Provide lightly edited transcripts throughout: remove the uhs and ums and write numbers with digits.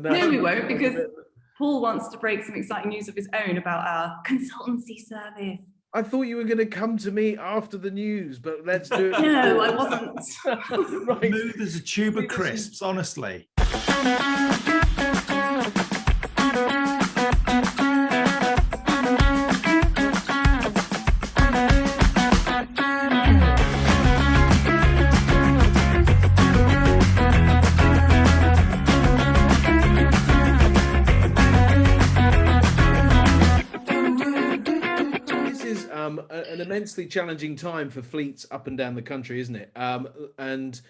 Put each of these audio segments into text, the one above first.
No, we won't, because Paul wants to break some exciting news of his own about our consultancy service. I thought you were going to come to me after the news, but let's do it. No, I wasn't. Right. Smooth as a tube of crisps, honestly. An immensely challenging time for fleets up and down the country, isn't it? And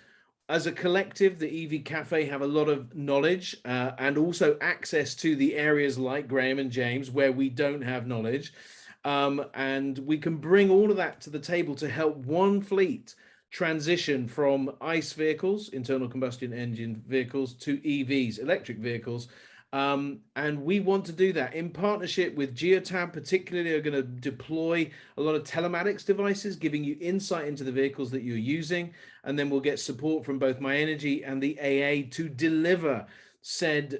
as a collective, the EV Cafe have a lot of knowledge and also access to the areas like Graham and James where we don't have knowledge. And we can bring all of that to the table to help one fleet transition from ICE vehicles, internal combustion engine vehicles, to EVs, electric vehicles. And we want to do that in partnership with Geotab. Particularly are going to deploy a lot of telematics devices, giving you insight into the vehicles that you're using. And then we'll get support from both My Energy and the AA to deliver said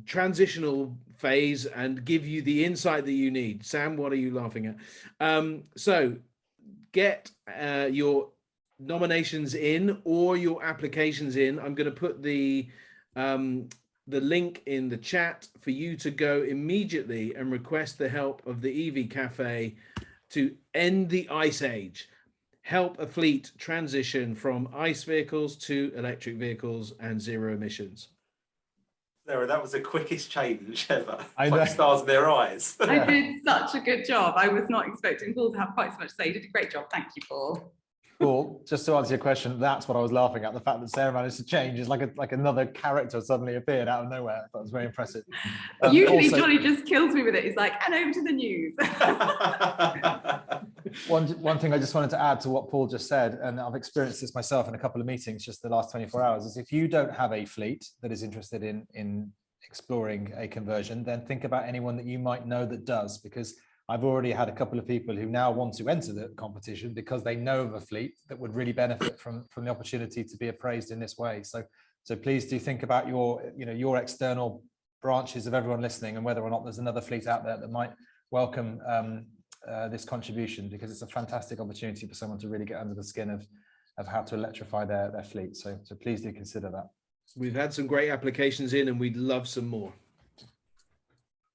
transitional phase and give you the insight that you need. Sam, what are you laughing at? So get your nominations in or your applications in. I'm going to put the link in the chat for you to go immediately and request the help of the EV Cafe to end the ICE age, help a fleet transition from ICE vehicles to electric vehicles and zero emissions. Sarah, that was the quickest change ever. I like stars in their eyes. I did such a good job. I was not expecting Paul to have quite so much to say. You did a great job. Thank you, Paul. Paul, just to answer your question, that's what I was laughing at. The fact that Sarah managed to change is like another character suddenly appeared out of nowhere. That was very impressive. Usually also, Johnny just kills me with it. He's like, and over to the news. One thing I just wanted to add to what Paul just said, and I've experienced this myself in a couple of meetings just the last 24 hours, is if you don't have a fleet that is interested in exploring a conversion, then think about anyone that you might know that does, because I've already had a couple of people who now want to enter the competition because they know of a fleet that would really benefit from the opportunity to be appraised in this way. So please do think about your external branches of everyone listening and whether or not there's another fleet out there that might welcome this contribution, because it's a fantastic opportunity for someone to really get under the skin of how to electrify their fleet. So please do consider that. We've had some great applications in and we'd love some more.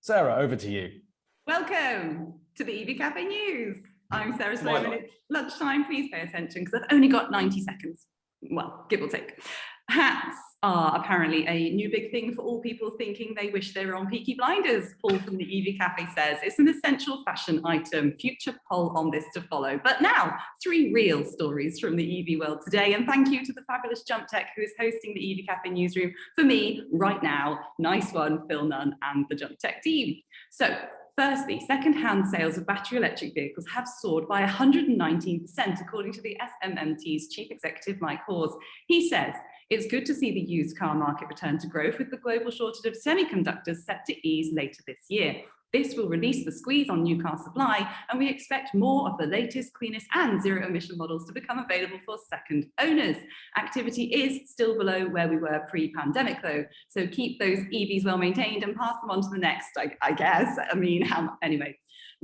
Sarah, over to you. Welcome to the EV Cafe News. I'm Sarah Sloman. It's lunchtime. Please pay attention because I've only got 90 seconds. Well, give or take. Hats are apparently a new big thing for all people thinking they wish they were on Peaky Blinders. Paul from the EV Cafe says it's an essential fashion item. Future poll on this to follow. But now, 3 real stories from the EV world today. And thank you to the fabulous Jump Tech who is hosting the EV Cafe newsroom for me right now. Nice one, Phil Nunn and the Jump Tech team. So, firstly, second-hand sales of battery electric vehicles have soared by 119%, according to the SMMT's chief executive, Mike Hawes. He says, it's good to see the used car market return to growth with the global shortage of semiconductors set to ease later this year. This will release the squeeze on new car supply, and we expect more of the latest, cleanest and zero-emission models to become available for second owners. Activity is still below where we were pre-pandemic, though, so keep those EVs well maintained and pass them on to the next, I guess. I mean, anyway.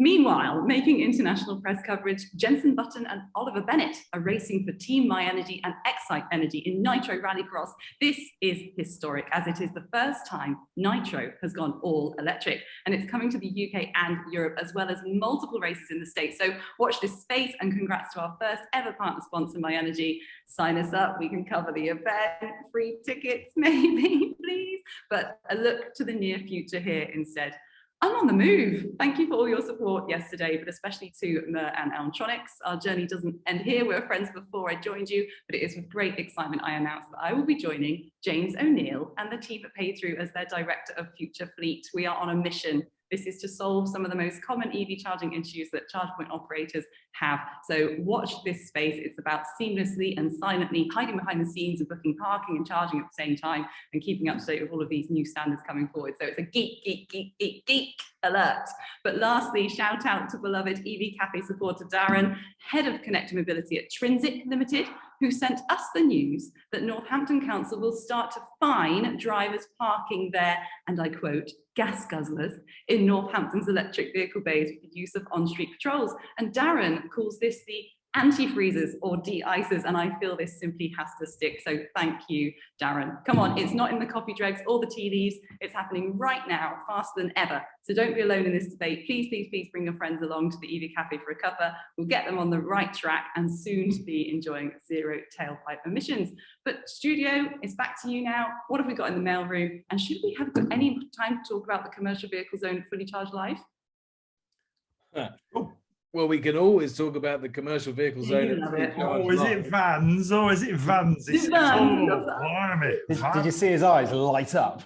Meanwhile, making international press coverage, Jenson Button and Oliver Bennett are racing for Team My Energy and Excite Energy in Nitro Rallycross. This is historic, as it is the first time Nitro has gone all electric, and it's coming to the UK and Europe, as well as multiple races in the States. So watch this space, and congrats to our first ever partner sponsor, My Energy. Sign us up, we can cover the event, free tickets maybe, please. But a look to the near future here instead. I'm on the move. Thank you for all your support yesterday, but especially to Mer and Elmtronics. Our journey doesn't end here. We were friends before I joined you, but it is with great excitement I announce that I will be joining James O'Neill and the team at Paythrough as their Director of Future Fleet. We are on a mission. This is to solve some of the most common EV charging issues that charge point operators have. So watch this space. It's about seamlessly and silently hiding behind the scenes and booking parking and charging at the same time and keeping up to date with all of these new standards coming forward. So it's a geek alert. But lastly, shout out to beloved EV Cafe supporter Darren, head of Connected Mobility at Trinsic Limited, who sent us the news that Northampton Council will start to fine drivers parking their, and I quote, gas guzzlers in Northampton's electric vehicle bays with the use of on-street patrols. And Darren calls this the anti-freezers or de-icers, and I feel this simply has to stick. So thank you, Darren. Come on, it's not in the coffee dregs or the tea leaves. It's happening right now, faster than ever. So don't be alone in this debate. Please, please, please bring your friends along to the EV Cafe for a cuppa. We'll get them on the right track and soon to be enjoying zero tailpipe emissions. But studio, it's back to you now. What have we got in the mailroom? And should we have got any time to talk about the commercial vehicle zone fully charged live? Well, we can always talk about the commercial vehicle zone. You love it. Oh, is it vans? Oh, is it vans? It's vans. Oh, blimey. Did you see his eyes light up?